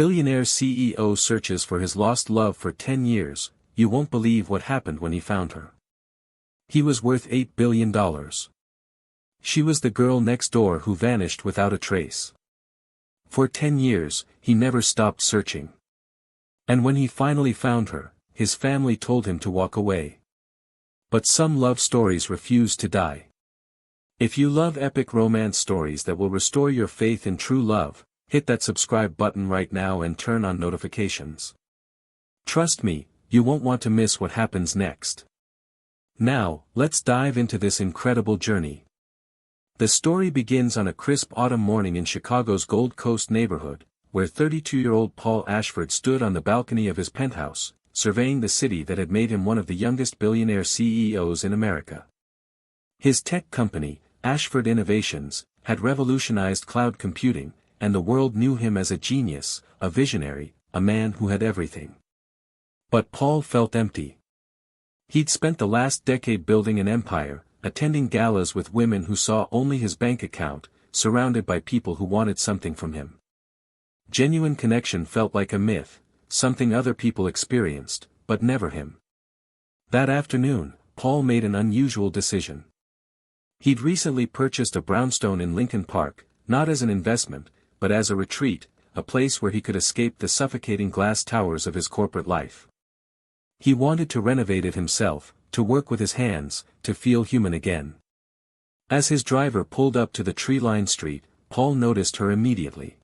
Billionaire CEO searches for his lost love for 10 years, you won't believe what happened when he found her. He was worth $8 billion. She was the girl next door who vanished without a trace. For 10 years, he never stopped searching. And when he finally found her, his family told him to walk away. But some love stories refuse to die. If you love epic romance stories that will restore your faith in true love, hit that subscribe button right now and turn on notifications. Trust me, you won't want to miss what happens next. Now, let's dive into this incredible journey. The story begins on a crisp autumn morning in Chicago's Gold Coast neighborhood, where 32-year-old Paul Ashford stood on the balcony of his penthouse, surveying the city that had made him one of the youngest billionaire CEOs in America. His tech company, Ashford Innovations, had revolutionized cloud computing, and the world knew him as a genius, a visionary, a man who had everything. But Paul felt empty. He'd spent the last decade building an empire, attending galas with women who saw only his bank account, surrounded by people who wanted something from him. Genuine connection felt like a myth, something other people experienced, but never him. That afternoon, Paul made an unusual decision. He'd recently purchased a brownstone in Lincoln Park, not as an investment, but as a retreat, a place where he could escape the suffocating glass towers of his corporate life. He wanted to renovate it himself, to work with his hands, to feel human again. As his driver pulled up to the tree-lined street, Paul noticed her immediately.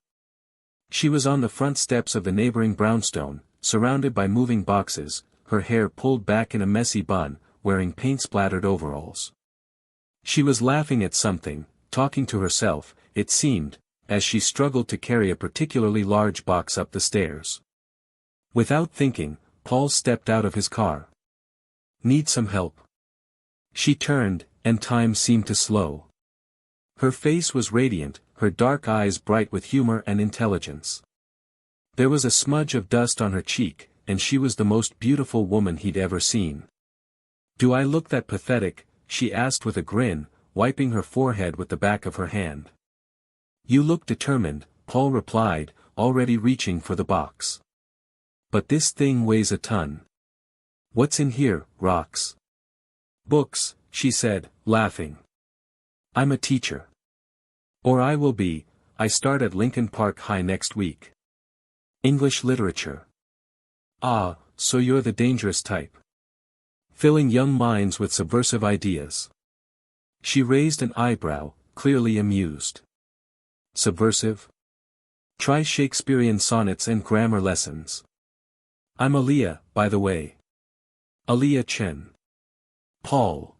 She was on the front steps of the neighboring brownstone, surrounded by moving boxes, her hair pulled back in a messy bun, wearing paint-splattered overalls. She was laughing at something, talking to herself, it seemed, as she struggled to carry a particularly large box up the stairs. Without thinking, Paul stepped out of his car. "Need some help?" She turned, and time seemed to slow. Her face was radiant, her dark eyes bright with humor and intelligence. There was a smudge of dust on her cheek, and she was the most beautiful woman he'd ever seen. "Do I look that pathetic?" she asked with a grin, wiping her forehead with the back of her hand. "You look determined," Paul replied, already reaching for the box. "But this thing weighs a ton." "What's in here, rocks?" "Books," she said, laughing. "I'm a teacher. Or I will be, I start at Lincoln Park High next week. English literature." "Ah, so you're the dangerous type. Filling young minds with subversive ideas." She raised an eyebrow, clearly amused. "Subversive? Try Shakespearean sonnets and grammar lessons. I'm Aaliyah, by the way. Aaliyah Chen." "Paul."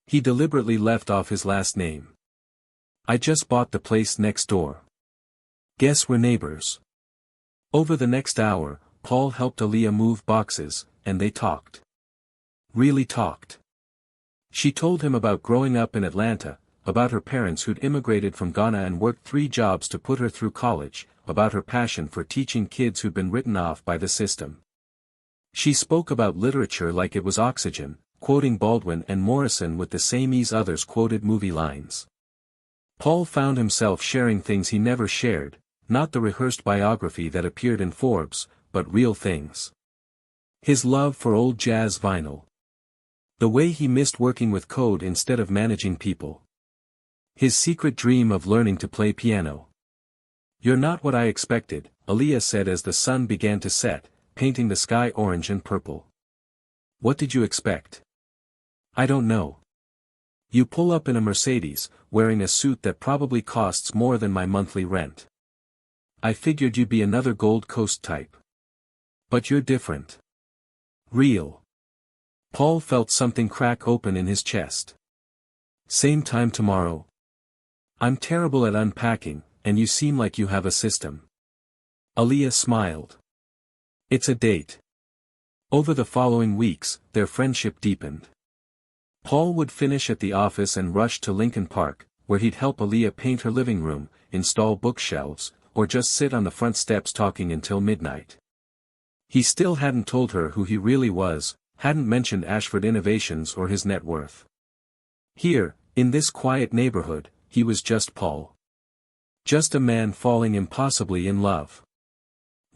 He deliberately left off his last name. "I just bought the place next door. Guess we're neighbors." Over the next hour, Paul helped Aaliyah move boxes, and they talked. Really talked. She told him about growing up in Atlanta, about her parents who'd immigrated from Ghana and worked 3 jobs to put her through college, about her passion for teaching kids who'd been written off by the system. She spoke about literature like it was oxygen, quoting Baldwin and Morrison with the same ease others quoted movie lines. Paul found himself sharing things he never shared, not the rehearsed biography that appeared in Forbes, but real things. His love for old jazz vinyl. The way he missed working with code instead of managing people. His secret dream of learning to play piano. "You're not what I expected," Aaliyah said as the sun began to set, painting the sky orange and purple. "What did you expect?" "I don't know. You pull up in a Mercedes, wearing a suit that probably costs more than my monthly rent. I figured you'd be another Gold Coast type. But you're different. Real." Paul felt something crack open in his chest. "Same time tomorrow?" "I'm terrible at unpacking, and you seem like you have a system." Aaliyah smiled. "It's a date." Over the following weeks, their friendship deepened. Paul would finish at the office and rush to Lincoln Park, where he'd help Aaliyah paint her living room, install bookshelves, or just sit on the front steps talking until midnight. He still hadn't told her who he really was, hadn't mentioned Ashford Innovations or his net worth. Here, in this quiet neighborhood, he was just Paul. Just a man falling impossibly in love.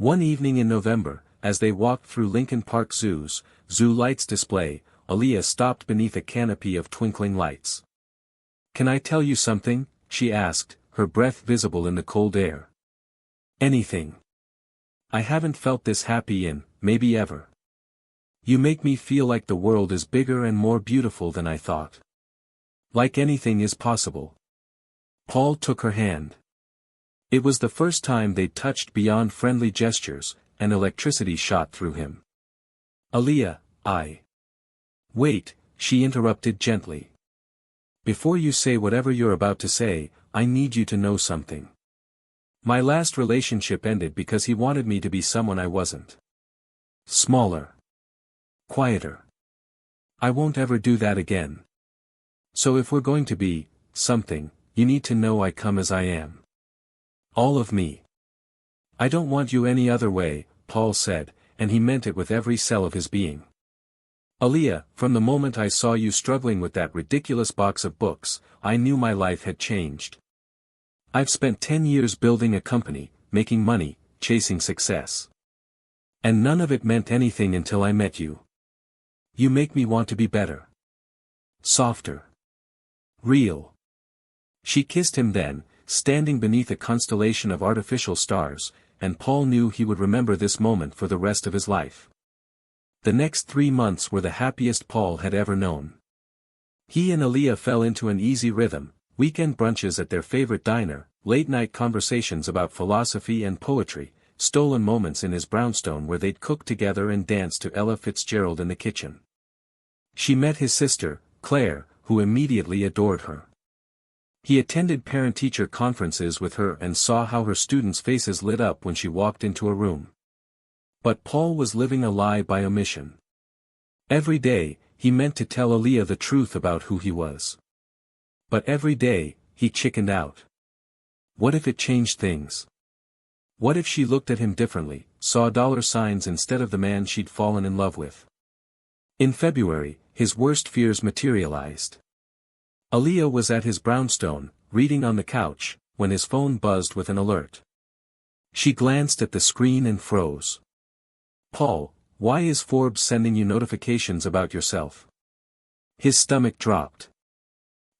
One evening in November, as they walked through Lincoln Park Zoo's Zoo Lights display, Aaliyah stopped beneath a canopy of twinkling lights. "Can I tell you something?" she asked, her breath visible in the cold air. "Anything. I haven't felt this happy in, maybe ever. You make me feel like the world is bigger and more beautiful than I thought. Like anything is possible." Paul took her hand. It was the first time they'd touched beyond friendly gestures, and electricity shot through him. "Aaliyah, Wait," she interrupted gently. "Before you say whatever you're about to say, I need you to know something. My last relationship ended because he wanted me to be someone I wasn't. Smaller. Quieter. I won't ever do that again. So if we're going to be something, you need to know I come as I am. All of me. I don't want you any other way," Paul said, and he meant it with every cell of his being. "Aaliyah, from the moment I saw you struggling with that ridiculous box of books, I knew my life had changed. I've spent 10 years building a company, making money, chasing success. And none of it meant anything until I met you. You make me want to be better. Softer. Real." She kissed him then, standing beneath a constellation of artificial stars, and Paul knew he would remember this moment for the rest of his life. The next 3 months were the happiest Paul had ever known. He and Aaliyah fell into an easy rhythm, weekend brunches at their favorite diner, late-night conversations about philosophy and poetry, stolen moments in his brownstone where they'd cook together and dance to Ella Fitzgerald in the kitchen. She met his sister, Claire, who immediately adored her. He attended parent-teacher conferences with her and saw how her students' faces lit up when she walked into a room. But Paul was living a lie by omission. Every day, he meant to tell Aaliyah the truth about who he was. But every day, he chickened out. What if it changed things? What if she looked at him differently, saw dollar signs instead of the man she'd fallen in love with? In February, his worst fears materialized. Aaliyah was at his brownstone, reading on the couch, when his phone buzzed with an alert. She glanced at the screen and froze. "Paul, why is Forbes sending you notifications about yourself?" His stomach dropped.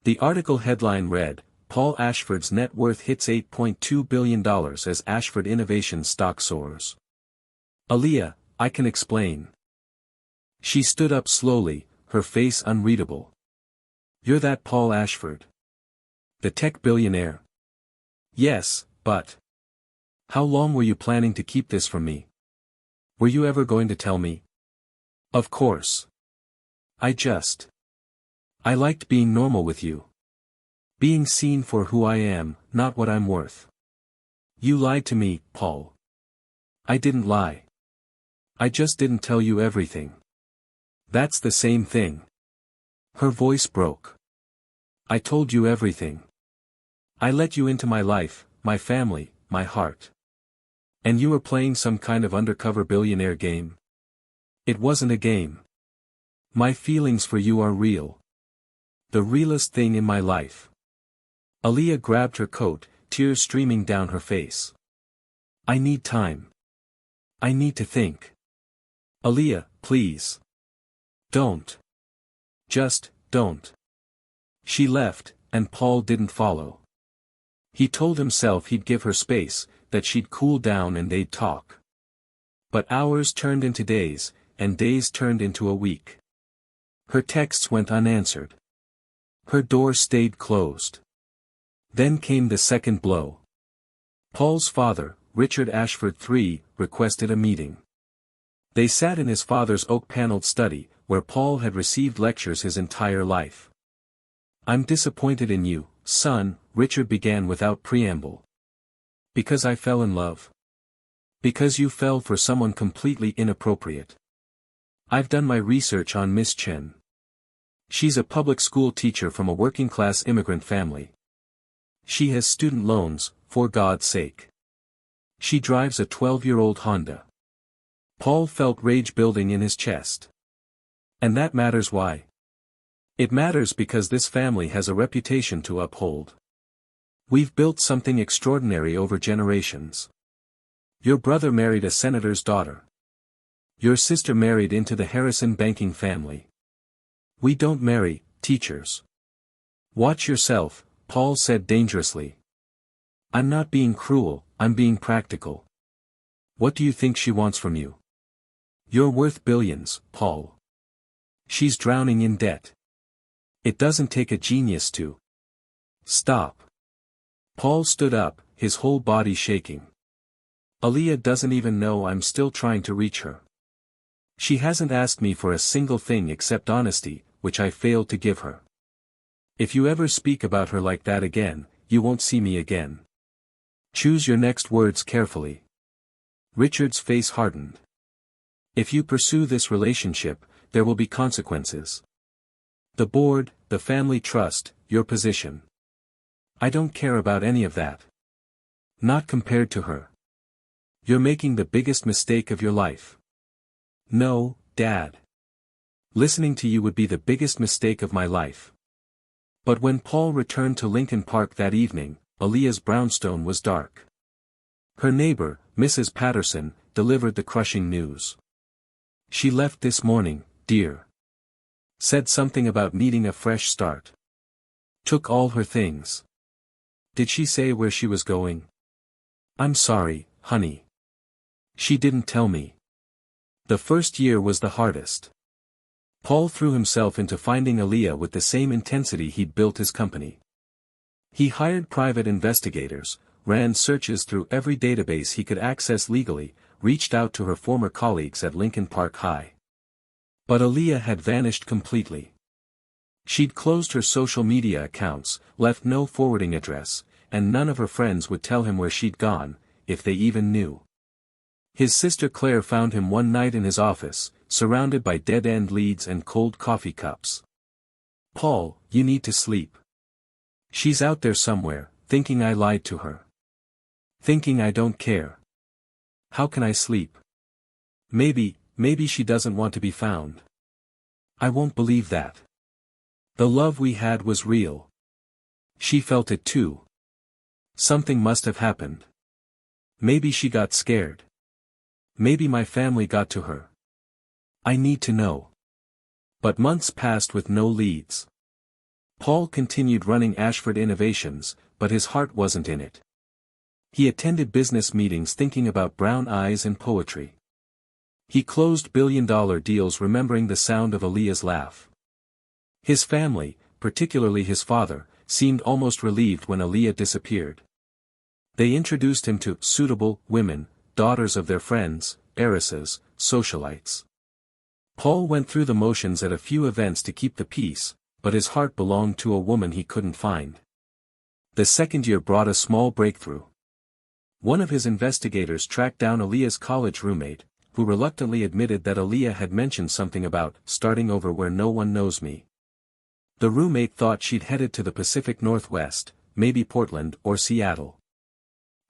The article headline read, "Paul Ashford's net worth hits $8.2 billion as Ashford Innovation stock soars." "Aaliyah, I can explain." She stood up slowly, her face unreadable. "You're that Paul Ashford? The tech billionaire?" "Yes, but how long were you planning to keep this from me? Were you ever going to tell me?" "Of course. I liked being normal with you. Being seen for who I am, not what I'm worth." "You lied to me, Paul." "I didn't lie. I just didn't tell you everything." "That's the same thing." Her voice broke. "I told you everything. I let you into my life, my family, my heart. And you were playing some kind of undercover billionaire game?" "It wasn't a game. My feelings for you are real. The realest thing in my life." Aaliyah grabbed her coat, tears streaming down her face. "I need time. I need to think." "Aaliyah, please. Don't. Just, don't." She left, and Paul didn't follow. He told himself he'd give her space, that she'd cool down and they'd talk. But hours turned into days, and days turned into a week. Her texts went unanswered. Her door stayed closed. Then came the second blow. Paul's father, Richard Ashford III, requested a meeting. They sat in his father's oak-paneled study, where Paul had received lectures his entire life. "I'm disappointed in you, son," Richard began without preamble. "Because I fell in love. Because you fell for someone completely inappropriate. I've done my research on Miss Chen. She's a public school teacher from a working-class immigrant family. She has student loans, for God's sake. She drives a 12-year-old Honda." Paul felt rage building in his chest. "And that matters why?" "It matters because this family has a reputation to uphold. We've built something extraordinary over generations. Your brother married a senator's daughter. Your sister married into the Harrison banking family. We don't marry teachers. Watch yourself, Paul said dangerously. I'm not being cruel, I'm being practical. What do you think she wants from you? You're worth billions, Paul. She's drowning in debt. It doesn't take a genius to stop. Paul stood up, his whole body shaking. Aaliyah doesn't even know I'm still trying to reach her. She hasn't asked me for a single thing except honesty, which I failed to give her. If you ever speak about her like that again, you won't see me again. Choose your next words carefully. Richard's face hardened. If you pursue this relationship, there will be consequences. The board, the family trust, your position. I don't care about any of that. Not compared to her. You're making the biggest mistake of your life. No, Dad. Listening to you would be the biggest mistake of my life. But when Paul returned to Lincoln Park that evening, Aaliyah's brownstone was dark. Her neighbor, Mrs. Patterson, delivered the crushing news. She left this morning, dear. Said something about needing a fresh start. Took all her things. Did she say where she was going? I'm sorry, honey. She didn't tell me. The first year was the hardest. Paul threw himself into finding Aaliyah with the same intensity he'd built his company. He hired private investigators, ran searches through every database he could access legally, reached out to her former colleagues at Lincoln Park High. But Aaliyah had vanished completely. She'd closed her social media accounts, left no forwarding address, and none of her friends would tell him where she'd gone, if they even knew. His sister Claire found him one night in his office, surrounded by dead-end leads and cold coffee cups. Paul, you need to sleep. She's out there somewhere, thinking I lied to her. Thinking I don't care. How can I sleep? Maybe she doesn't want to be found. I won't believe that. The love we had was real. She felt it too. Something must have happened. Maybe she got scared. Maybe my family got to her. I need to know. But months passed with no leads. Paul continued running Ashford Innovations, but his heart wasn't in it. He attended business meetings thinking about brown eyes and poetry. He closed billion-dollar deals remembering the sound of Aaliyah's laugh. His family, particularly his father, seemed almost relieved when Aaliyah disappeared. They introduced him to suitable women, daughters of their friends, heiresses, socialites. Paul went through the motions at a few events to keep the peace, but his heart belonged to a woman he couldn't find. The second year brought a small breakthrough. One of his investigators tracked down Aaliyah's college roommate, who reluctantly admitted that Aaliyah had mentioned something about starting over where no one knows me. The roommate thought she'd headed to the Pacific Northwest, maybe Portland or Seattle.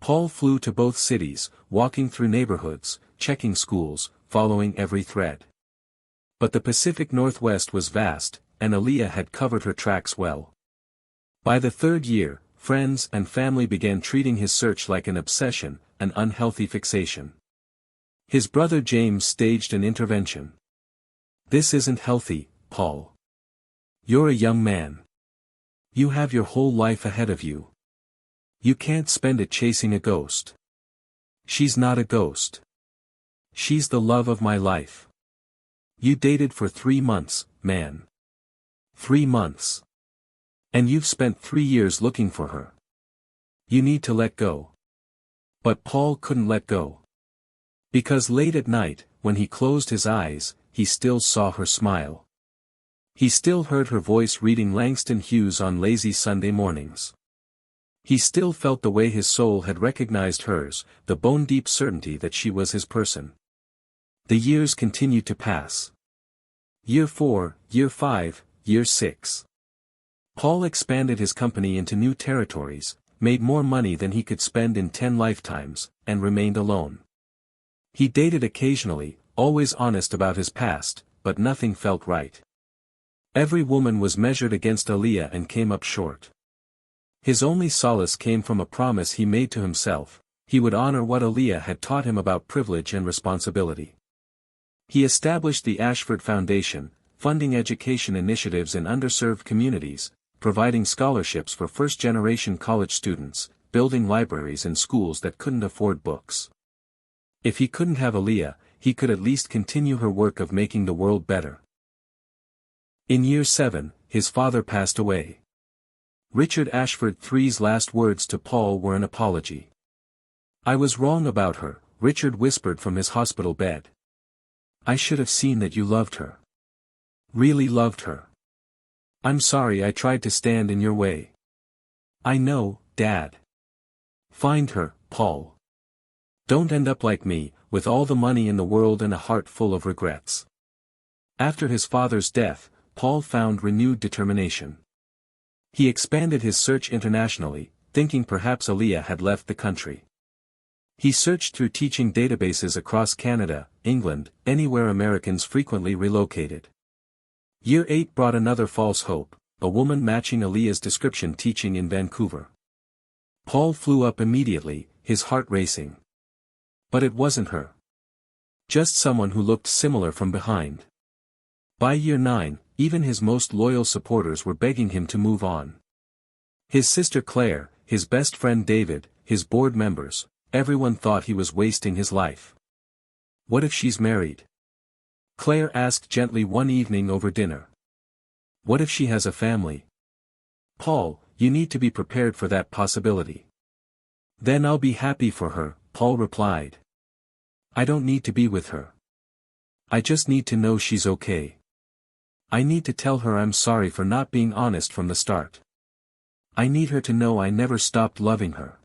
Paul flew to both cities, walking through neighborhoods, checking schools, following every thread. But the Pacific Northwest was vast, and Aaliyah had covered her tracks well. By the third year, friends and family began treating his search like an obsession, an unhealthy fixation. His brother James staged an intervention. This isn't healthy, Paul. You're a young man. You have your whole life ahead of you. You can't spend it chasing a ghost. She's not a ghost. She's the love of my life. You dated for 3 months, man. 3 months. And you've spent 3 years looking for her. You need to let go. But Paul couldn't let go. Because late at night, when he closed his eyes, he still saw her smile. He still heard her voice reading Langston Hughes on lazy Sunday mornings. He still felt the way his soul had recognized hers, the bone-deep certainty that she was his person. The years continued to pass. Year 4, Year 5, Year 6. Paul expanded his company into new territories, made more money than he could spend in 10 lifetimes, and remained alone. He dated occasionally, always honest about his past, but nothing felt right. Every woman was measured against Aaliyah and came up short. His only solace came from a promise he made to himself: he would honor what Aaliyah had taught him about privilege and responsibility. He established the Ashford Foundation, funding education initiatives in underserved communities, providing scholarships for first-generation college students, building libraries in schools that couldn't afford books. If he couldn't have Aaliyah, he could at least continue her work of making the world better. In year 7, his father passed away. Richard Ashford III's last words to Paul were an apology. "I was wrong about her," Richard whispered from his hospital bed. "I should have seen that you loved her. Really loved her. I'm sorry I tried to stand in your way." "I know, Dad. Find her, Paul. Don't end up like me, with all the money in the world and a heart full of regrets." After his father's death, Paul found renewed determination. He expanded his search internationally, thinking perhaps Aaliyah had left the country. He searched through teaching databases across Canada, England, anywhere Americans frequently relocated. Year 8 brought another false hope, a woman matching Aaliyah's description teaching in Vancouver. Paul flew up immediately, his heart racing. But it wasn't her. Just someone who looked similar from behind. By year 9, even his most loyal supporters were begging him to move on. His sister Claire, his best friend David, his board members, everyone thought he was wasting his life. "What if she's married?" Claire asked gently one evening over dinner. "What if she has a family?" "Paul, you need to be prepared for that possibility." "Then I'll be happy for her," Paul replied. "I don't need to be with her. I just need to know she's okay. I need to tell her I'm sorry for not being honest from the start. I need her to know I never stopped loving her."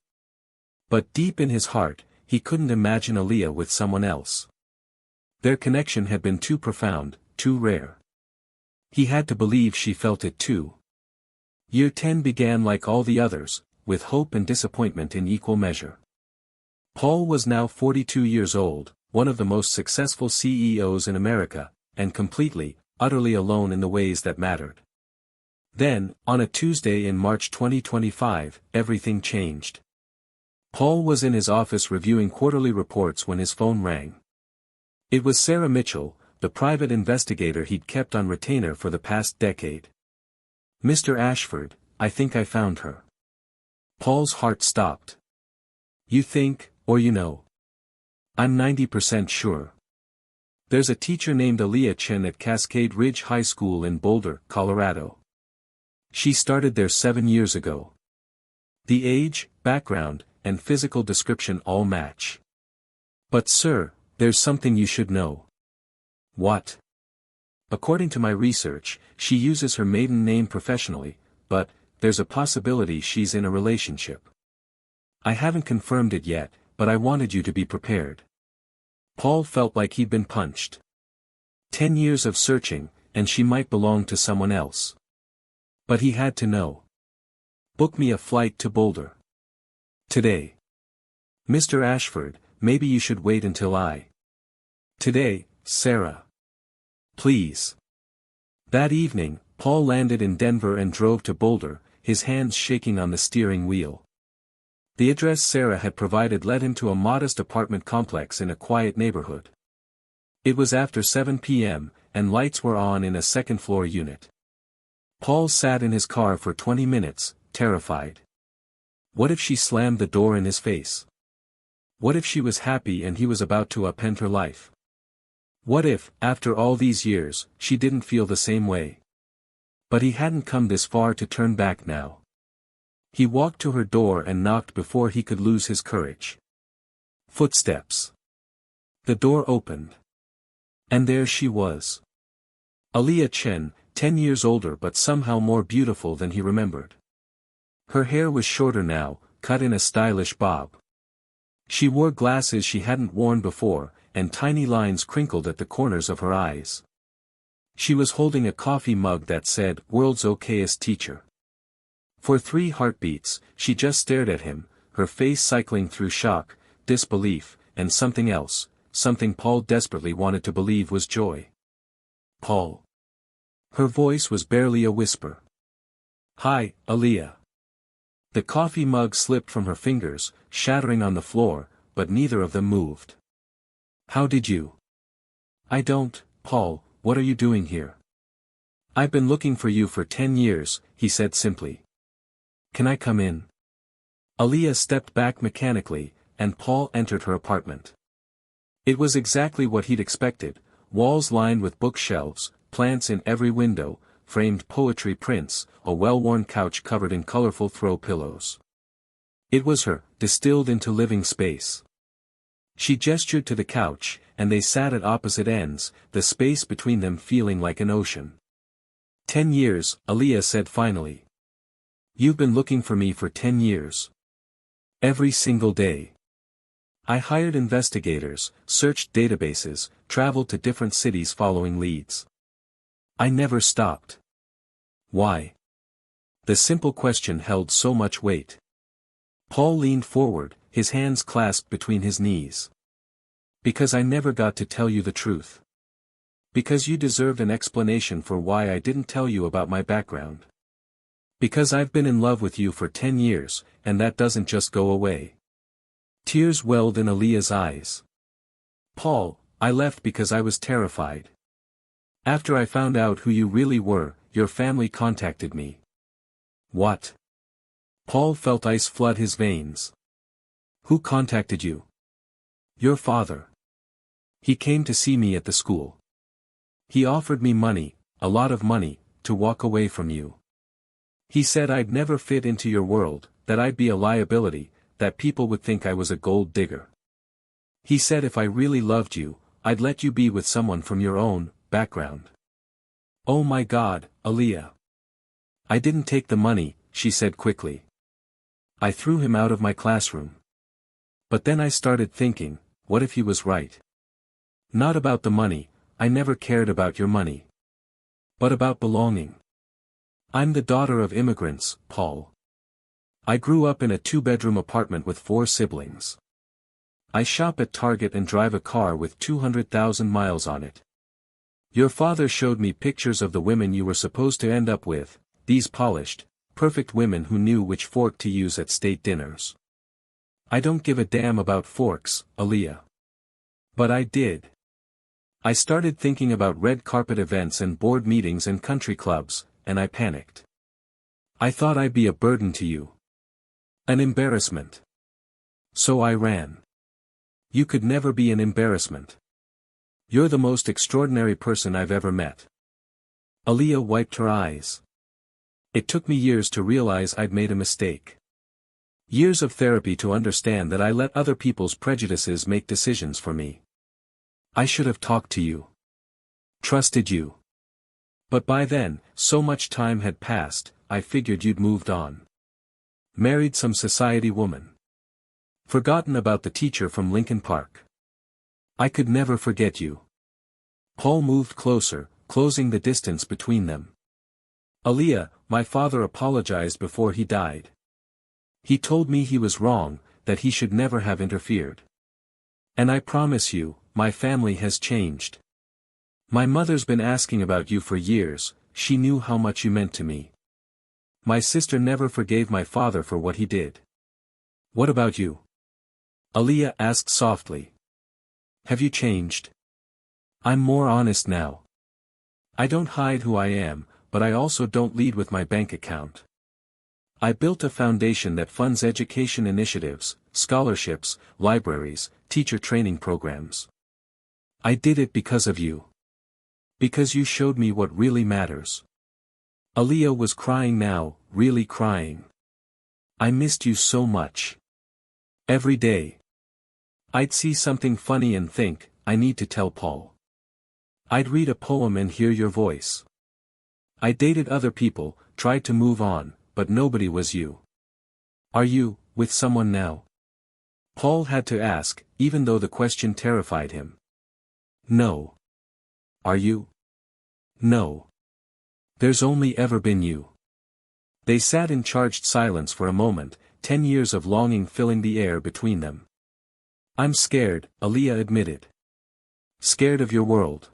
But deep in his heart, he couldn't imagine Aaliyah with someone else. Their connection had been too profound, too rare. He had to believe she felt it too. Year 10 began like all the others, with hope and disappointment in equal measure. Paul was now 42 years old, one of the most successful CEOs in America, and completely, utterly alone in the ways that mattered. Then, on a Tuesday in March 2025, everything changed. Paul was in his office reviewing quarterly reports when his phone rang. It was Sarah Mitchell, the private investigator he'd kept on retainer for the past decade. "Mr. Ashford, I think I found her." Paul's heart stopped. "You think, or you know?" "I'm 90% sure. There's a teacher named Aaliyah Chen at Cascade Ridge High School in Boulder, Colorado. She started there 7 years ago. The age, background, and physical description all match. But sir, there's something you should know." "What?" "According to my research, she uses her maiden name professionally, but there's a possibility she's in a relationship. I haven't confirmed it yet, but I wanted you to be prepared." Paul felt like he'd been punched. 10 years of searching, and she might belong to someone else. But he had to know. "Book me a flight to Boulder. Today." "Mr. Ashford, maybe you should wait until I." "Today, Sarah. Please." That evening, Paul landed in Denver and drove to Boulder, his hands shaking on the steering wheel. The address Sarah had provided led him to a modest apartment complex in a quiet neighborhood. It was after 7 p.m., and lights were on in a second-floor unit. Paul sat in his car for 20 minutes, terrified. What if she slammed the door in his face? What if she was happy and he was about to upend her life? What if, after all these years, she didn't feel the same way? But he hadn't come this far to turn back now. He walked to her door and knocked before he could lose his courage. Footsteps. The door opened. And there she was. Aaliyah Chen, 10 years older but somehow more beautiful than he remembered. Her hair was shorter now, cut in a stylish bob. She wore glasses she hadn't worn before, and tiny lines crinkled at the corners of her eyes. She was holding a coffee mug that said, "World's Okayest Teacher." For 3 heartbeats, she just stared at him, her face cycling through shock, disbelief, and something else, something Paul desperately wanted to believe was joy. "Paul." Her voice was barely a whisper. "Hi, Aaliyah. The coffee mug slipped from her fingers, shattering on the floor, but neither of them moved. How did you? I don't, Paul, what are you doing here? I've been looking for you for 10 years, he said simply. Can I come in? Aaliyah stepped back mechanically, and Paul entered her apartment. It was exactly what he'd expected, walls lined with bookshelves, plants in every window, framed poetry prints, a well-worn couch covered in colorful throw pillows. It was her, distilled into living space. She gestured to the couch, and they sat at opposite ends, the space between them feeling like an ocean. 10 years, Aaliyah said finally. You've been looking for me for 10 years. Every single day. I hired investigators, searched databases, traveled to different cities following leads. I never stopped. Why? The simple question held so much weight. Paul leaned forward, his hands clasped between his knees. Because I never got to tell you the truth. Because you deserved an explanation for why I didn't tell you about my background. Because I've been in love with you for 10 years, and that doesn't just go away. Tears welled in Aaliyah's eyes. Paul, I left because I was terrified. After I found out who you really were, your family contacted me. What? Paul felt ice flood his veins. Who contacted you? Your father. He came to see me at the school. He offered me money, a lot of money, to walk away from you. He said I'd never fit into your world, that I'd be a liability, that people would think I was a gold digger. He said if I really loved you, I'd let you be with someone from your own background. Oh my God, Aaliyah. I didn't take the money, she said quickly. I threw him out of my classroom. But then I started thinking, what if he was right? Not about the money, I never cared about your money. But about belonging. I'm the daughter of immigrants, Paul. I grew up in a 2-bedroom apartment with 4 siblings. I shop at Target and drive a car with 200,000 miles on it. Your father showed me pictures of the women you were supposed to end up with, these polished, perfect women who knew which fork to use at state dinners. I don't give a damn about forks, Aaliyah. But I did. I started thinking about red carpet events and board meetings and country clubs, and I panicked. I thought I'd be a burden to you. An embarrassment. So I ran. You could never be an embarrassment. You're the most extraordinary person I've ever met. Aaliyah wiped her eyes. It took me years to realize I'd made a mistake. Years of therapy to understand that I let other people's prejudices make decisions for me. I should have talked to you. Trusted you. But by then, so much time had passed, I figured you'd moved on. Married some society woman. Forgotten about the teacher from Lincoln Park. I could never forget you. Paul moved closer, closing the distance between them. Aaliyah, my father apologized before he died. He told me he was wrong, that he should never have interfered. And I promise you, my family has changed. My mother's been asking about you for years, she knew how much you meant to me. My sister never forgave my father for what he did. What about you? Aaliyah asked softly. Have you changed? I'm more honest now. I don't hide who I am, but I also don't lead with my bank account. I built a foundation that funds education initiatives, scholarships, libraries, teacher training programs. I did it because of you. Because you showed me what really matters. Aaliyah was crying now, really crying. I missed you so much. Every day. I'd see something funny and think, I need to tell Paul. I'd read a poem and hear your voice. I dated other people, tried to move on, but nobody was you. Are you, with someone now? Paul had to ask, even though the question terrified him. No. Are you? No. There's only ever been you. They sat in charged silence for a moment, 10 years of longing filling the air between them. I'm scared, Aaliyah admitted. Scared of your world.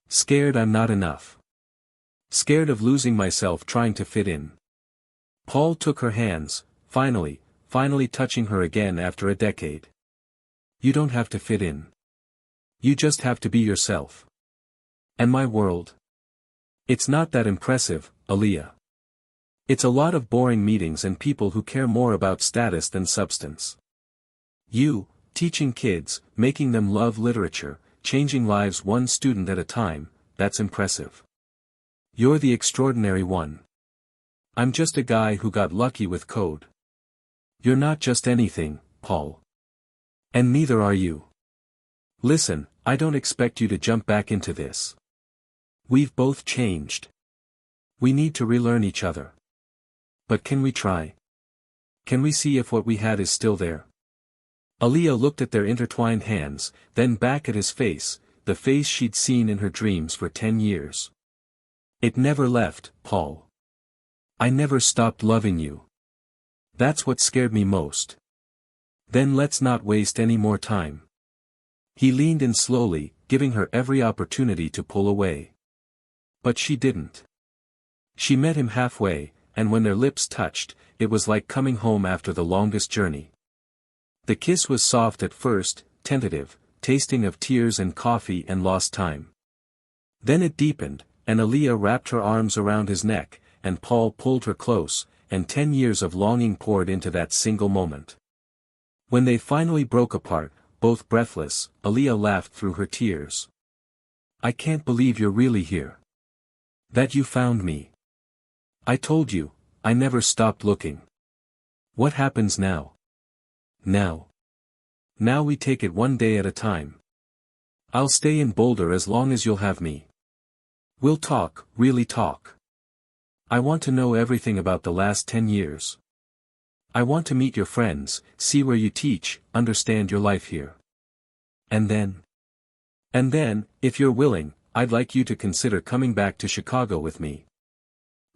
Scared I'm not enough. Scared of losing myself trying to fit in. Paul took her hands, finally touching her again after a decade. You don't have to fit in. You just have to be yourself. And my world? It's not that impressive, Aaliyah. It's a lot of boring meetings and people who care more about status than substance. You, teaching kids, making them love literature, changing lives one student at a time, that's impressive. You're the extraordinary one. I'm just a guy who got lucky with code. You're not just anything, Paul. And neither are you. Listen, I don't expect you to jump back into this. We've both changed. We need to relearn each other. But can we try? Can we see if what we had is still there? Aaliyah looked at their intertwined hands, then back at his face, the face she'd seen in her dreams for 10 years. It never left, Paul. I never stopped loving you. That's what scared me most. Then let's not waste any more time. He leaned in slowly, giving her every opportunity to pull away. But she didn't. She met him halfway, and when their lips touched, it was like coming home after the longest journey. The kiss was soft at first, tentative, tasting of tears and coffee and lost time. Then it deepened, and Aaliyah wrapped her arms around his neck, and Paul pulled her close, and 10 years of longing poured into that single moment. When they finally broke apart, both breathless, Aaliyah laughed through her tears. I can't believe you're really here. That you found me. I told you, I never stopped looking. What happens now? Now we take it one day at a time. I'll stay in Boulder as long as you'll have me. We'll talk, really talk. I want to know everything about the last 10 years. I want to meet your friends, see where you teach, understand your life here. And then, if you're willing, I'd like you to consider coming back to Chicago with me.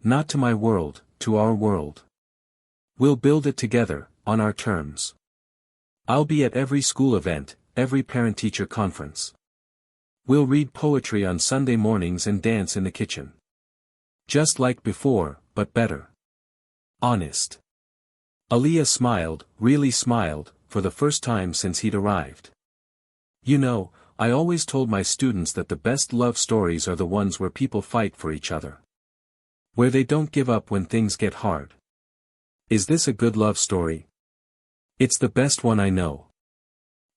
Not to my world, to our world. We'll build it together, on our terms. I'll be at every school event, every parent-teacher conference. We'll read poetry on Sunday mornings and dance in the kitchen. Just like before, but better. Honest. Aaliyah smiled, really smiled, for the first time since he'd arrived. You know, I always told my students that the best love stories are the ones where people fight for each other. Where they don't give up when things get hard. Is this a good love story? It's the best one I know.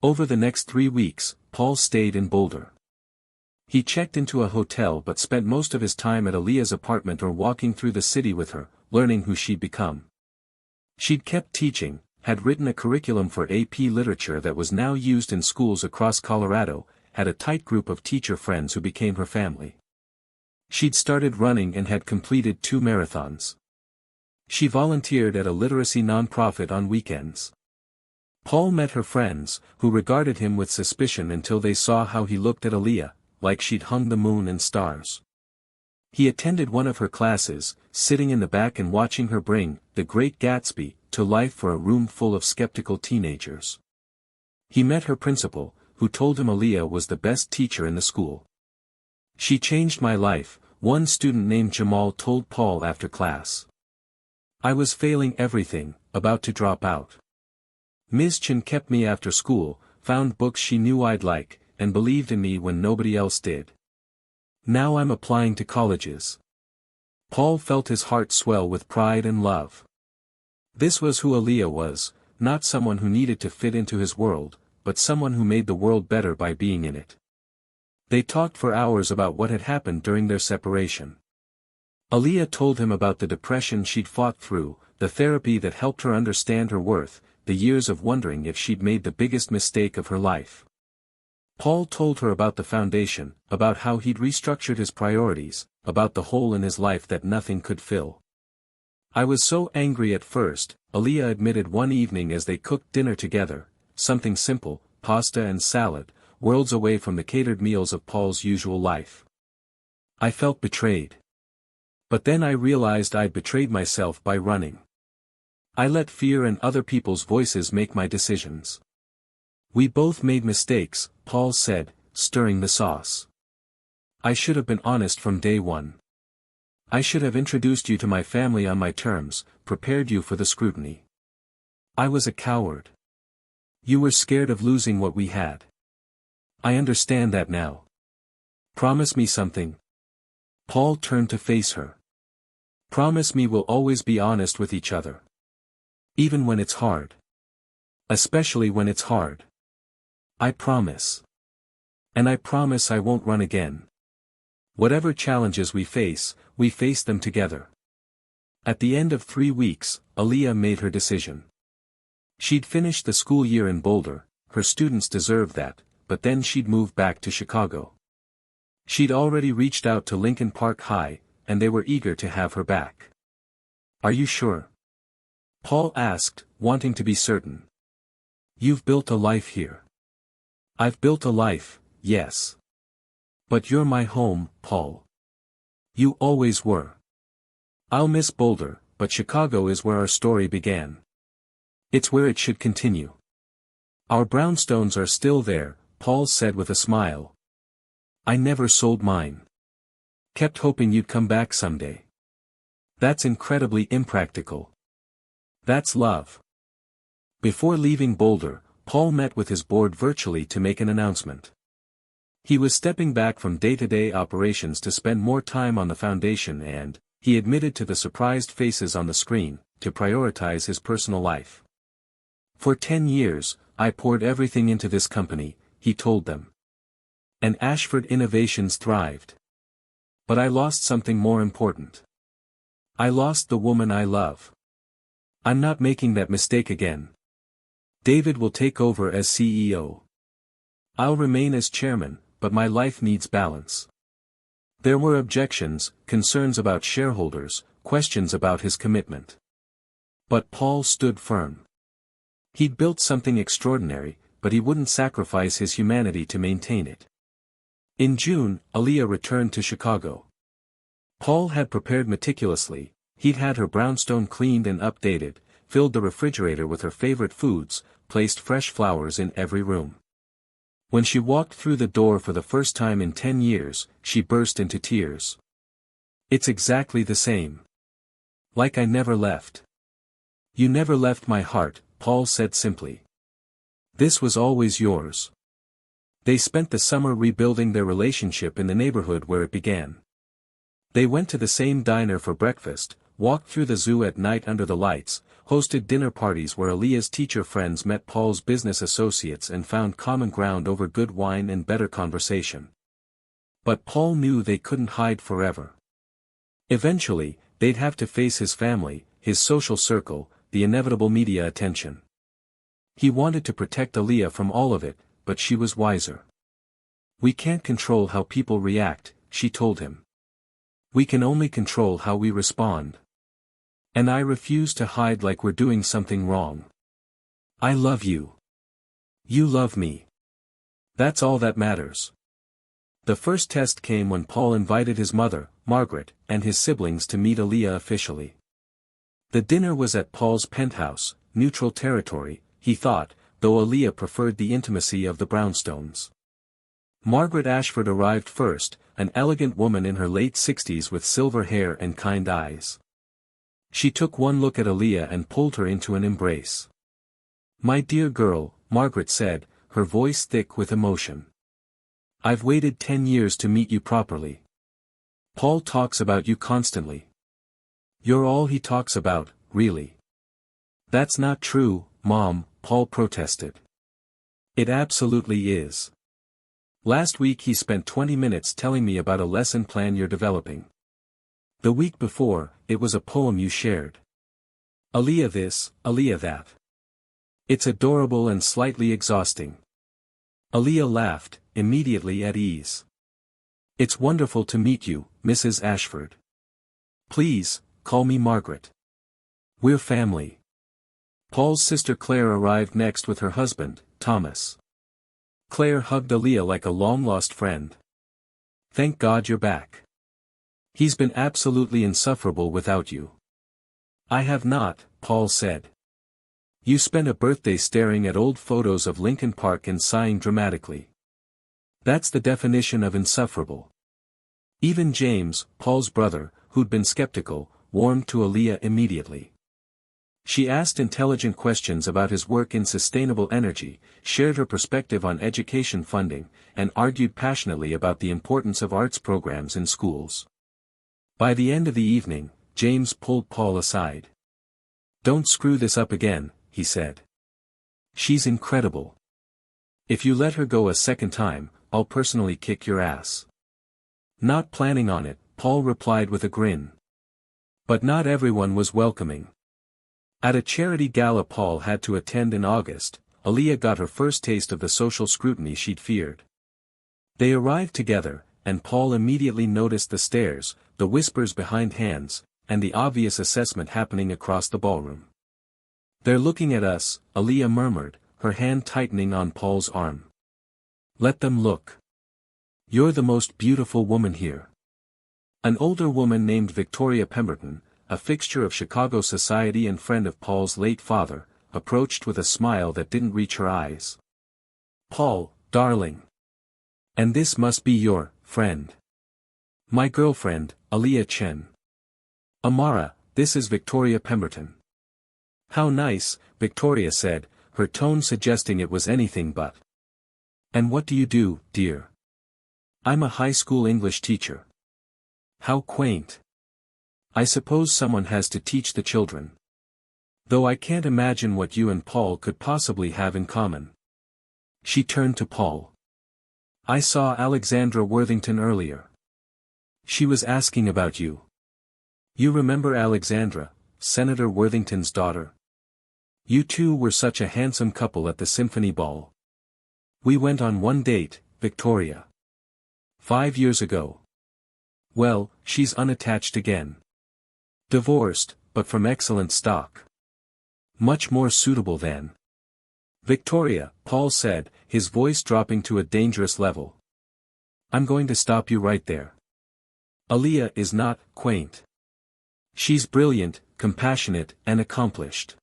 Over the next 3 weeks, Paul stayed in Boulder. He checked into a hotel but spent most of his time at Aaliyah's apartment or walking through the city with her, learning who she'd become. She'd kept teaching, had written a curriculum for AP literature that was now used in schools across Colorado, had a tight group of teacher friends who became her family. She'd started running and had completed 2 marathons. She volunteered at a literacy nonprofit on weekends. Paul met her friends, who regarded him with suspicion until they saw how he looked at Aaliyah, like she'd hung the moon and stars. He attended one of her classes, sitting in the back and watching her bring The Great Gatsby to life for a room full of skeptical teenagers. He met her principal, who told him Aaliyah was the best teacher in the school. She changed my life, one student named Jamal told Paul after class. I was failing everything, about to drop out. Ms. Chen kept me after school, found books she knew I'd like, and believed in me when nobody else did. Now I'm applying to colleges. Paul felt his heart swell with pride and love. This was who Aaliyah was, not someone who needed to fit into his world, but someone who made the world better by being in it. They talked for hours about what had happened during their separation. Aaliyah told him about the depression she'd fought through, the therapy that helped her understand her worth, the years of wondering if she'd made the biggest mistake of her life. Paul told her about the foundation, about how he'd restructured his priorities, about the hole in his life that nothing could fill. I was so angry at first, Aaliyah admitted one evening as they cooked dinner together, something simple, pasta and salad, worlds away from the catered meals of Paul's usual life. I felt betrayed. But then I realized I'd betrayed myself by running. I let fear and other people's voices make my decisions. We both made mistakes, Paul said, stirring the sauce. I should have been honest from day one. I should have introduced you to my family on my terms, prepared you for the scrutiny. I was a coward. You were scared of losing what we had. I understand that now. Promise me something. Paul turned to face her. Promise me we'll always be honest with each other. Even when it's hard. Especially when it's hard. I promise. And I promise I won't run again. Whatever challenges we face them together. At the end of 3 weeks, Aaliyah made her decision. She'd finished the school year in Boulder, her students deserved that, but then she'd move back to Chicago. She'd already reached out to Lincoln Park High, and they were eager to have her back. Are you sure? Paul asked, wanting to be certain. You've built a life here. I've built a life, yes. But you're my home, Paul. You always were. I'll miss Boulder, but Chicago is where our story began. It's where it should continue. Our brownstones are still there, Paul said with a smile. I never sold mine. Kept hoping you'd come back someday. That's incredibly impractical. That's love. Before leaving Boulder, Paul met with his board virtually to make an announcement. He was stepping back from day-to-day operations to spend more time on the foundation and, he admitted to the surprised faces on the screen, to prioritize his personal life. For 10 years, I poured everything into this company, he told them. And Ashford Innovations thrived. But I lost something more important. I lost the woman I love. I'm not making that mistake again. David will take over as CEO. I'll remain as chairman, but my life needs balance. There were objections, concerns about shareholders, questions about his commitment. But Paul stood firm. He'd built something extraordinary, but he wouldn't sacrifice his humanity to maintain it. In June, Aaliyah returned to Chicago. Paul had prepared meticulously, he'd had her brownstone cleaned and updated, filled the refrigerator with her favorite foods, placed fresh flowers in every room. When she walked through the door for the first time in 10 years, she burst into tears. It's exactly the same. Like I never left. You never left my heart, Paul said simply. This was always yours. They spent the summer rebuilding their relationship in the neighborhood where it began. They went to the same diner for breakfast, walked through the zoo at night under the lights, hosted dinner parties where Aaliyah's teacher friends met Paul's business associates and found common ground over good wine and better conversation. But Paul knew they couldn't hide forever. Eventually, they'd have to face his family, his social circle, the inevitable media attention. He wanted to protect Aaliyah from all of it, but she was wiser. We can't control how people react, she told him. We can only control how we respond. And I refuse to hide like we're doing something wrong. I love you. You love me. That's all that matters. The first test came when Paul invited his mother, Margaret, and his siblings to meet Aaliyah officially. The dinner was at Paul's penthouse, neutral territory, he thought, though Aaliyah preferred the intimacy of the brownstones. Margaret Ashford arrived first, an elegant woman in her late 60s with silver hair and kind eyes. She took one look at Aaliyah and pulled her into an embrace. My dear girl, Margaret said, her voice thick with emotion. I've waited 10 years to meet you properly. Paul talks about you constantly. You're all he talks about, really. That's not true, Mom, Paul protested. It absolutely is. Last week he spent 20 minutes telling me about a lesson plan you're developing. The week before, it was a poem you shared. Aaliyah this, Aaliyah that. It's adorable and slightly exhausting. Aaliyah laughed, immediately at ease. It's wonderful to meet you, Mrs. Ashford. Please, call me Margaret. We're family. Paul's sister Claire arrived next with her husband, Thomas. Claire hugged Aaliyah like a long-lost friend. Thank God you're back. He's been absolutely insufferable without you. I have not, Paul said. You spent a birthday staring at old photos of Lincoln Park and sighing dramatically. That's the definition of insufferable. Even James, Paul's brother, who'd been skeptical, warmed to Aaliyah immediately. She asked intelligent questions about his work in sustainable energy, shared her perspective on education funding, and argued passionately about the importance of arts programs in schools. By the end of the evening, James pulled Paul aside. "Don't screw this up again," he said. "She's incredible. If you let her go a second time, I'll personally kick your ass." "Not planning on it," Paul replied with a grin. But not everyone was welcoming. At a charity gala Paul had to attend in August, Aaliyah got her first taste of the social scrutiny she'd feared. They arrived together, and Paul immediately noticed the stares, the whispers behind hands, and the obvious assessment happening across the ballroom. "They're looking at us," Aaliyah murmured, her hand tightening on Paul's arm. "Let them look. You're the most beautiful woman here." An older woman named Victoria Pemberton, a fixture of Chicago society and friend of Paul's late father, approached with a smile that didn't reach her eyes. "Paul, darling. And this must be your friend." "My girlfriend, Aaliyah Chen." "Amara, this is Victoria Pemberton." "How nice," Victoria said, her tone suggesting it was anything but. "And what do you do, dear?" "I'm a high school English teacher." "How quaint. I suppose someone has to teach the children. Though I can't imagine what you and Paul could possibly have in common." She turned to Paul. "I saw Alexandra Worthington earlier. She was asking about you. You remember Alexandra, Senator Worthington's daughter? You two were such a handsome couple at the symphony ball." "We went on one date, Victoria. 5 years ago. Well, she's unattached again. Divorced, but from excellent stock. Much more suitable than." "Victoria," Paul said, his voice dropping to a dangerous level. "I'm going to stop you right there. Aaliyah is not quaint. She's brilliant, compassionate, and accomplished.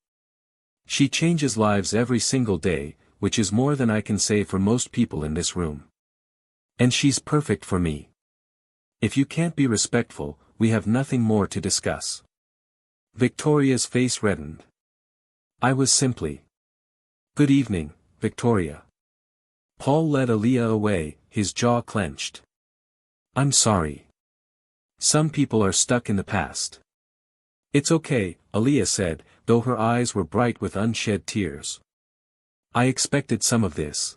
She changes lives every single day, which is more than I can say for most people in this room. And she's perfect for me. If you can't be respectful, we have nothing more to discuss." Victoria's face reddened. "I was simply—" "Good evening, Victoria." Paul led Aaliyah away, his jaw clenched. "I'm sorry. Some people are stuck in the past." "It's okay," Aaliyah said, though her eyes were bright with unshed tears. "I expected some of this.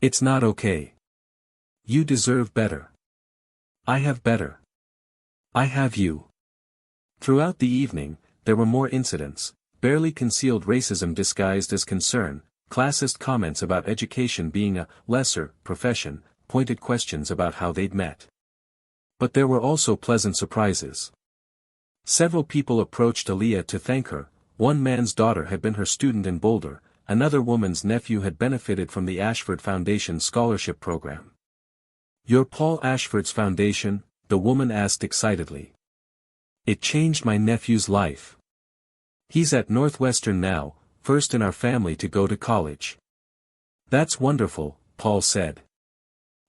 It's not okay. You deserve better. I have better. I have you." Throughout the evening, there were more incidents, barely concealed racism disguised as concern, classist comments about education being a lesser profession, pointed questions about how they'd met. But there were also pleasant surprises. Several people approached Aaliyah to thank her. One man's daughter had been her student in Boulder, another woman's nephew had benefited from the Ashford Foundation scholarship program. "You're Paul Ashford's foundation?" the woman asked excitedly. "It changed my nephew's life. He's at Northwestern now, first in our family to go to college." "That's wonderful," Paul said.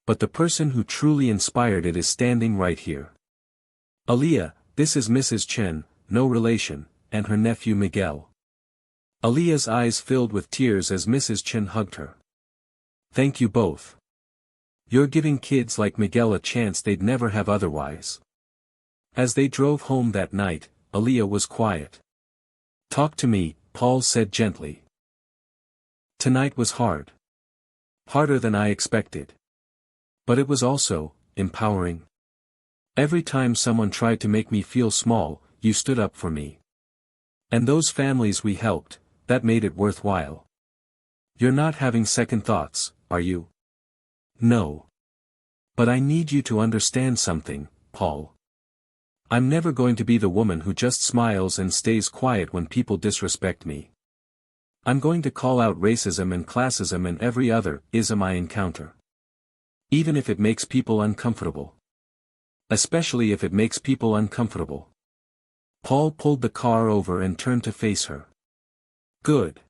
"But the person who truly inspired it is standing right here. Aaliyah, this is Mrs. Chen, no relation, and her nephew Miguel." Aaliyah's eyes filled with tears as Mrs. Chen hugged her. "Thank you both. You're giving kids like Miguel a chance they'd never have otherwise." As they drove home that night, Aaliyah was quiet. "Talk to me," Paul said gently. "Tonight was hard. Harder than I expected. But it was also empowering. Every time someone tried to make me feel small, you stood up for me. And those families we helped, that made it worthwhile. You're not having second thoughts, are you?" "No. But I need you to understand something, Paul. I'm never going to be the woman who just smiles and stays quiet when people disrespect me. I'm going to call out racism and classism and every other ism I encounter. Even if it makes people uncomfortable. Especially if it makes people uncomfortable." Paul pulled the car over and turned to face her. "Good.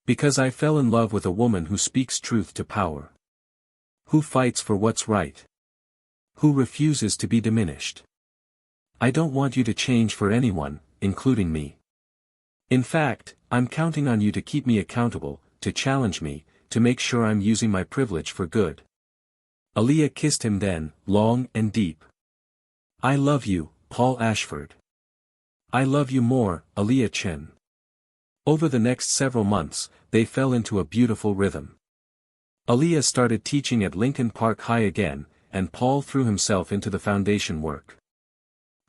Because I fell in love with a woman who speaks truth to power. Who fights for what's right. who refuses to be diminished. I don't want you to change for anyone, including me. In fact, I'm counting on you to keep me accountable, to challenge me, to make sure I'm using my privilege for good. Aaliyah kissed him then, long and deep. I love you, Paul Ashford. I love you more, Aaliyah Chen. Over the next several months, they fell into a beautiful rhythm. Aaliyah started teaching at Lincoln Park High again, and Paul threw himself into the foundation work.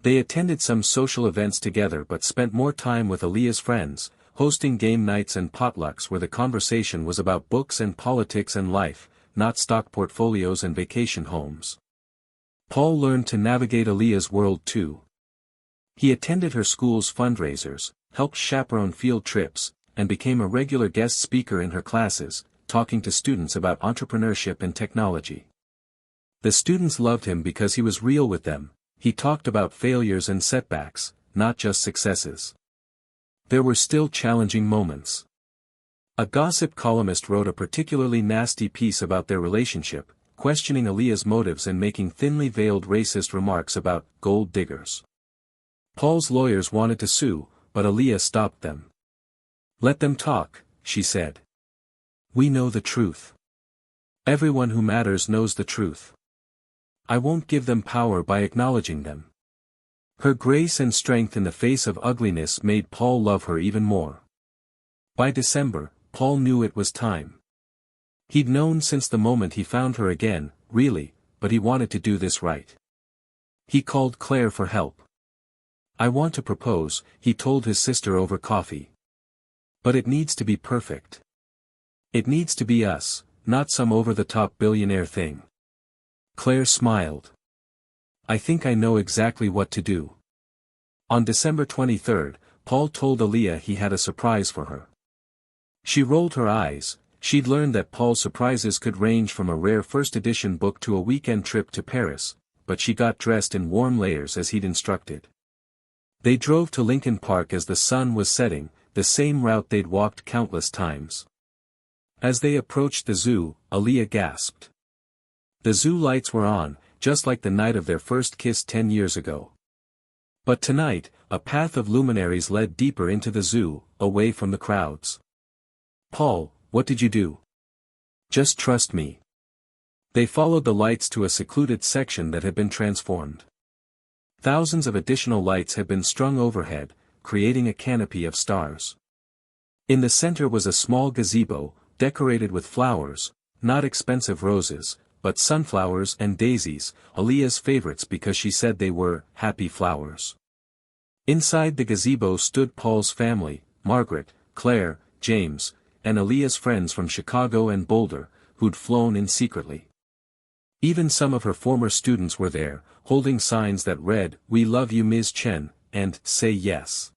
They attended some social events together but spent more time with Aaliyah's friends, hosting game nights and potlucks where the conversation was about books and politics and life, not stock portfolios and vacation homes. Paul learned to navigate Aaliyah's world too. He attended her school's fundraisers, helped chaperone field trips, and became a regular guest speaker in her classes, talking to students about entrepreneurship and technology. The students loved him because he was real with them. He talked about failures and setbacks, not just successes. There were still challenging moments. A gossip columnist wrote a particularly nasty piece about their relationship, questioning Aaliyah's motives and making thinly veiled racist remarks about gold diggers. Paul's lawyers wanted to sue, but Aaliyah stopped them. Let them talk, she said. We know the truth. Everyone who matters knows the truth. I won't give them power by acknowledging them. Her grace and strength in the face of ugliness made Paul love her even more. By December, Paul knew it was time. He'd known since the moment he found her again, really, but he wanted to do this right. He called Claire for help. I want to propose, he told his sister over coffee. But it needs to be perfect. It needs to be us, not some over-the-top billionaire thing. Claire smiled. I think I know exactly what to do. On December 23, Paul told Aaliyah he had a surprise for her. She rolled her eyes. She'd learned that Paul's surprises could range from a rare first-edition book to a weekend trip to Paris, but she got dressed in warm layers as he'd instructed. They drove to Lincoln Park as the sun was setting, the same route they'd walked countless times. As they approached the zoo, Aaliyah gasped. The zoo lights were on, just like the night of their first kiss 10 years ago. But tonight, a path of luminaries led deeper into the zoo, away from the crowds. Paul, what did you do? Just trust me. They followed the lights to a secluded section that had been transformed. Thousands of additional lights had been strung overhead, creating a canopy of stars. In the center was a small gazebo, decorated with flowers, not expensive roses, but sunflowers and daisies, Aaliyah's favorites because she said they were happy flowers. Inside the gazebo stood Paul's family, Margaret, Claire, James, and Aaliyah's friends from Chicago and Boulder, who'd flown in secretly. Even some of her former students were there, holding signs that read, "We love you Ms. Chen," and "Say yes."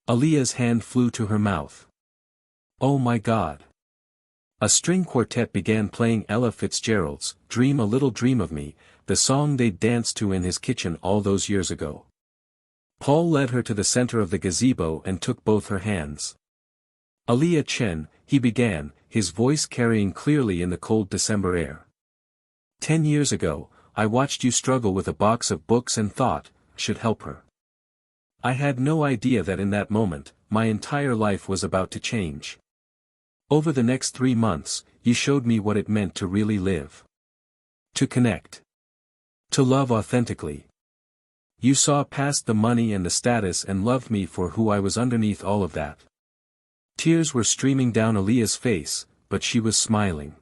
Aaliyah's hand flew to her mouth. Oh my God. A string quartet began playing Ella Fitzgerald's "Dream a Little Dream of Me," the song they'd danced to in his kitchen all those years ago. Paul led her to the center of the gazebo and took both her hands. Aaliyah Chen, he began, his voice carrying clearly in the cold December air. 10 years ago, I watched you struggle with a box of books and thought, should help her. I had no idea that in that moment, my entire life was about to change. Over the next 3 months, you showed me what it meant to really live. To connect. To love authentically. You saw past the money and the status and loved me for who I was underneath all of that. Tears were streaming down Aaliyah's face, but she was smiling.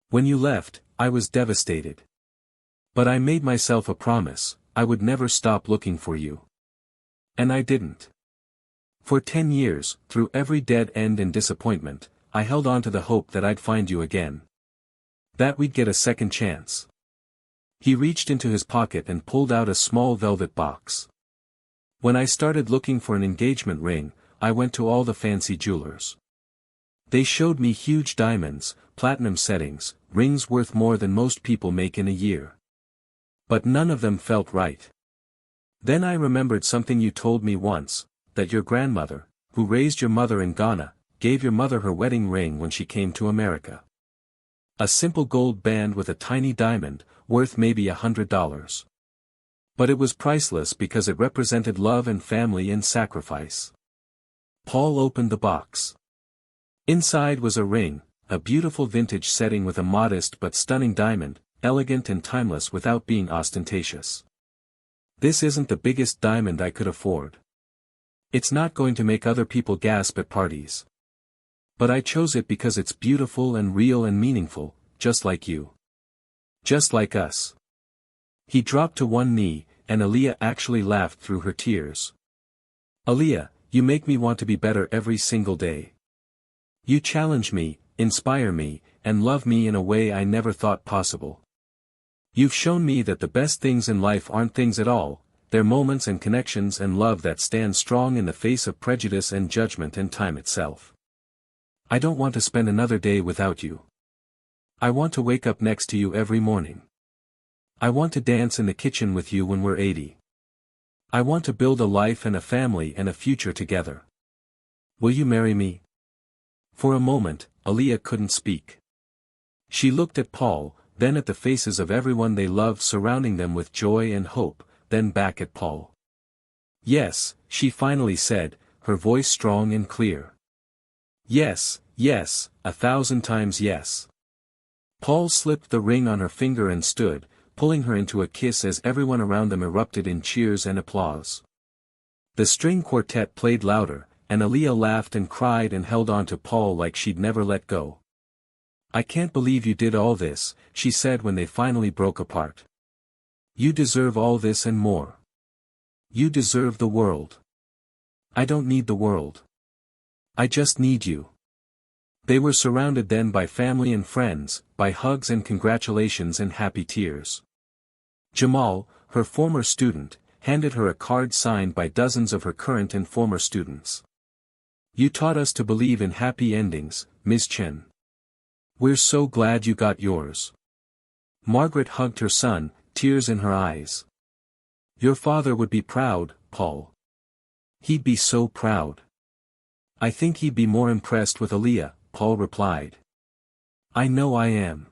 When you left, I was devastated. But I made myself a promise, I would never stop looking for you. And I didn't. For 10 years, through every dead end and disappointment, I held on to the hope that I'd find you again. That we'd get a second chance. He reached into his pocket and pulled out a small velvet box. When I started looking for an engagement ring, I went to all the fancy jewelers. They showed me huge diamonds, platinum settings, rings worth more than most people make in a year. But none of them felt right. Then I remembered something you told me once, that your grandmother, who raised your mother in Ghana, gave your mother her wedding ring when she came to America. A simple gold band with a tiny diamond, worth maybe $100. But it was priceless because it represented love and family and sacrifice. Paul opened the box. Inside was a ring, a beautiful vintage setting with a modest but stunning diamond, elegant and timeless without being ostentatious. This isn't the biggest diamond I could afford. It's not going to make other people gasp at parties. But I chose it because it's beautiful and real and meaningful, just like you. Just like us. He dropped to one knee, and Aaliyah actually laughed through her tears. Aaliyah, you make me want to be better every single day. You challenge me, inspire me, and love me in a way I never thought possible. You've shown me that the best things in life aren't things at all, they're moments and connections and love that stand strong in the face of prejudice and judgment and time itself. I don't want to spend another day without you. I want to wake up next to you every morning. I want to dance in the kitchen with you when we're 80. I want to build a life and a family and a future together. Will you marry me? For a moment, Aaliyah couldn't speak. She looked at Paul, then at the faces of everyone they loved surrounding them with joy and hope, then back at Paul. Yes, she finally said, her voice strong and clear. Yes, yes, 1,000 times yes. Paul slipped the ring on her finger and stood, pulling her into a kiss as everyone around them erupted in cheers and applause. The string quartet played louder, and Aaliyah laughed and cried and held on to Paul like she'd never let go. I can't believe you did all this, she said when they finally broke apart. You deserve all this and more. You deserve the world. I don't need the world. I just need you. They were surrounded then by family and friends, by hugs and congratulations and happy tears. Jamal, her former student, handed her a card signed by dozens of her current and former students. You taught us to believe in happy endings, Ms. Chen. We're so glad you got yours. Margaret hugged her son, tears in her eyes. Your father would be proud, Paul. He'd be so proud. I think he'd be more impressed with Aaliyah, Paul replied. I know I am.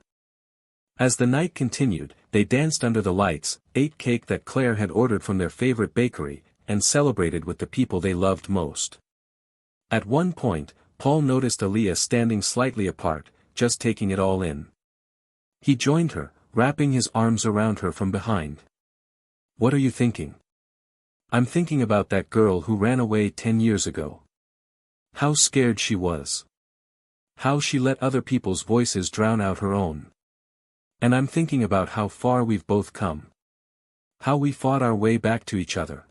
As the night continued, they danced under the lights, ate cake that Claire had ordered from their favorite bakery, and celebrated with the people they loved most. At one point, Paul noticed Aaliyah standing slightly apart, just taking it all in. He joined her, wrapping his arms around her from behind. What are you thinking? I'm thinking about that girl who ran away 10 years ago. How scared she was. How she let other people's voices drown out her own. And I'm thinking about how far we've both come. How we fought our way back to each other.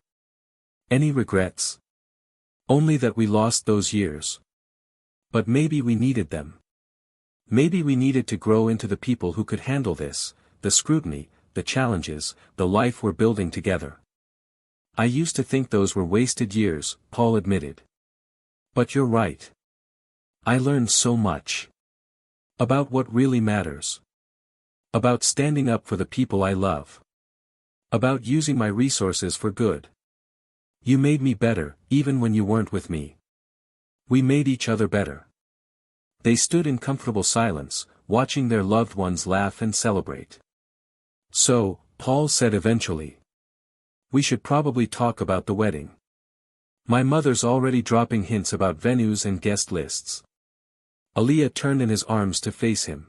Any regrets? Only that we lost those years. But maybe we needed them. Maybe we needed to grow into the people who could handle this, the scrutiny, the challenges, the life we're building together. I used to think those were wasted years, Paul admitted. But you're right. I learned so much. About what really matters. About standing up for the people I love. About using my resources for good. You made me better, even when you weren't with me. We made each other better. They stood in comfortable silence, watching their loved ones laugh and celebrate. So, Paul said eventually. We should probably talk about the wedding. My mother's already dropping hints about venues and guest lists. Aaliyah turned in his arms to face him.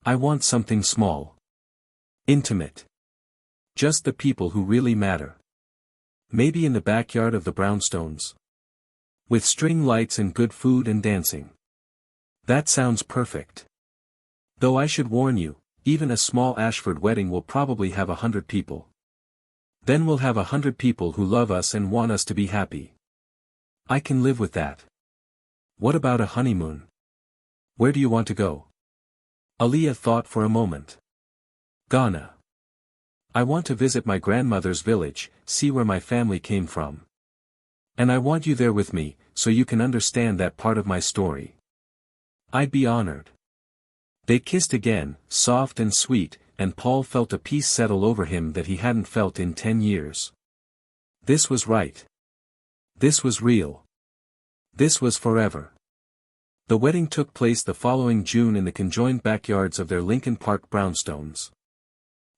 I want something small. Intimate. Just the people who really matter. Maybe in the backyard of the brownstones. With string lights and good food and dancing. That sounds perfect. Though I should warn you, even a small Ashford wedding will probably have 100 people. Then we'll have 100 people who love us and want us to be happy. I can live with that. What about a honeymoon? Where do you want to go? Aaliyah thought for a moment. Ghana. I want to visit my grandmother's village, see where my family came from. And I want you there with me, so you can understand that part of my story. I'd be honored. They kissed again, soft and sweet, and Paul felt a peace settle over him that he hadn't felt in 10 years. This was right. This was real. This was forever. The wedding took place the following June in the conjoined backyards of their Lincoln Park brownstones.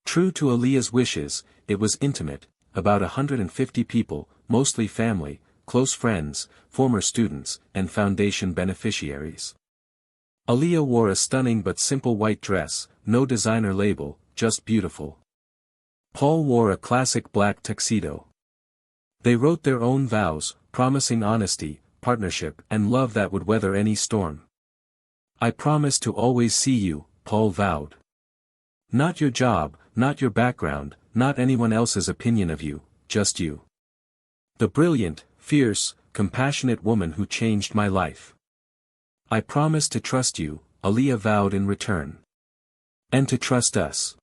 True to Aaliyah's wishes, it was intimate, about 150 people, mostly family, close friends, former students, and foundation beneficiaries. Aaliyah wore a stunning but simple white dress, no designer label, just beautiful. Paul wore a classic black tuxedo. They wrote their own vows, promising honesty, partnership, and love that would weather any storm. "I promise to always see you," Paul vowed. "Not your job, not your background, not anyone else's opinion of you, just you. The brilliant, fierce, compassionate woman who changed my life. I promise to trust you," Aaliyah vowed in return. "And to trust us.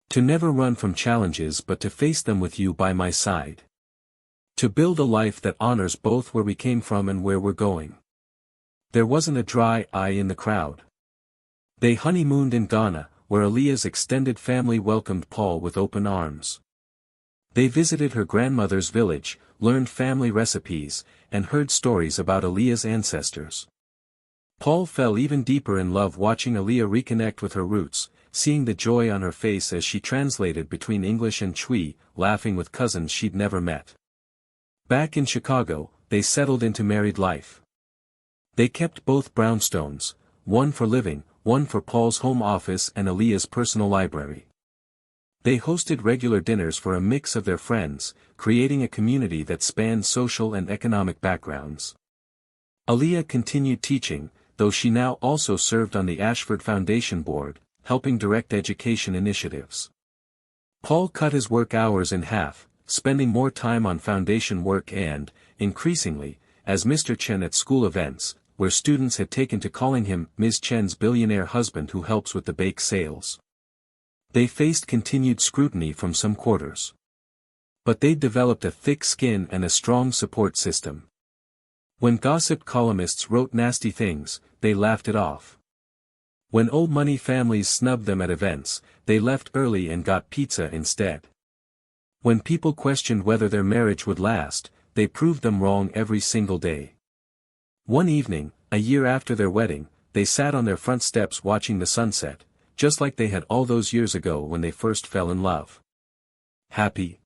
To never run from challenges but to face them with you by my side. To build a life that honors both where we came from and where we're going." There wasn't a dry eye in the crowd. They honeymooned in Ghana, where Aaliyah's extended family welcomed Paul with open arms. They visited her grandmother's village, learned family recipes, and heard stories about Aaliyah's ancestors. Paul fell even deeper in love watching Aaliyah reconnect with her roots, seeing the joy on her face as she translated between English and Twi, laughing with cousins she'd never met. Back in Chicago, they settled into married life. They kept both brownstones, one for living, one for Paul's home office and Aaliyah's personal library. They hosted regular dinners for a mix of their friends, creating a community that spanned social and economic backgrounds. Aaliyah continued teaching, though she now also served on the Ashford Foundation Board, helping direct education initiatives. Paul cut his work hours in half, spending more time on foundation work and, increasingly, as Mr. Chen at school events, where students had taken to calling him Ms. Chen's billionaire husband who helps with the bake sales. They faced continued scrutiny from some quarters. But they'd developed a thick skin and a strong support system. When gossip columnists wrote nasty things, they laughed it off. When old money families snubbed them at events, they left early and got pizza instead. When people questioned whether their marriage would last, they proved them wrong every single day. One evening, a year after their wedding, they sat on their front steps watching the sunset, just like they had all those years ago when they first fell in love. "Happy?"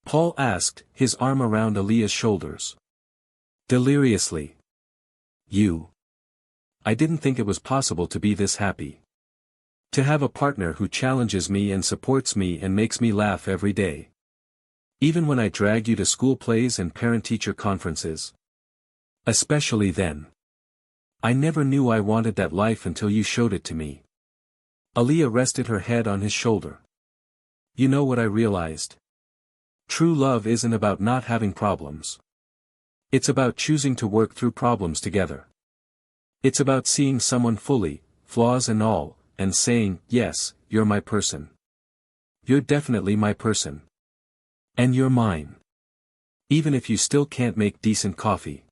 Paul asked, his arm around Aaliyah's shoulders. Deliriously. "You. I didn't think it was possible to be this happy. To have a partner who challenges me and supports me and makes me laugh every day. Even when I drag you to school plays and parent-teacher conferences. Especially then. I never knew I wanted that life until you showed it to me." Aaliyah rested her head on his shoulder. "You know what I realized? True love isn't about not having problems. It's about choosing to work through problems together. It's about seeing someone fully, flaws and all, and saying, yes, you're my person. You're definitely my person. And you're mine. Even if you still can't make decent coffee."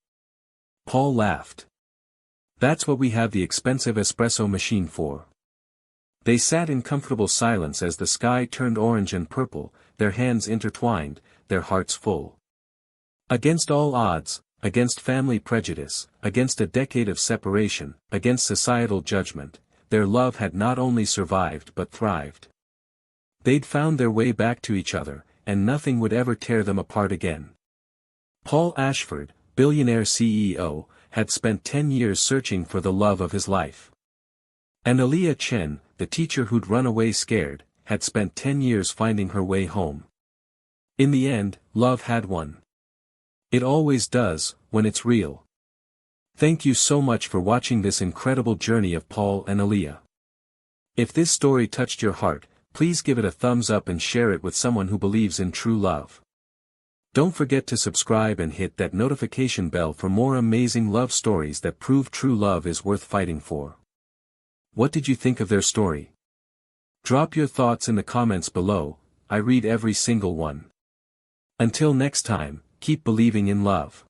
Paul laughed. "That's what we have the expensive espresso machine for." They sat in comfortable silence as the sky turned orange and purple, their hands intertwined, their hearts full. Against all odds, against family prejudice, against a decade of separation, against societal judgment, their love had not only survived but thrived. They'd found their way back to each other, and nothing would ever tear them apart again. Paul Ashford, Billionaire CEO, had spent 10 years searching for the love of his life. And Aaliyah Chen, the teacher who'd run away scared, had spent 10 years finding her way home. In the end, love had won. It always does, when it's real. Thank you so much for watching this incredible journey of Paul and Aaliyah. If this story touched your heart, please give it a thumbs up and share it with someone who believes in true love. Don't forget to subscribe and hit that notification bell for more amazing love stories that prove true love is worth fighting for. What did you think of their story? Drop your thoughts in the comments below, I read every single one. Until next time, keep believing in love.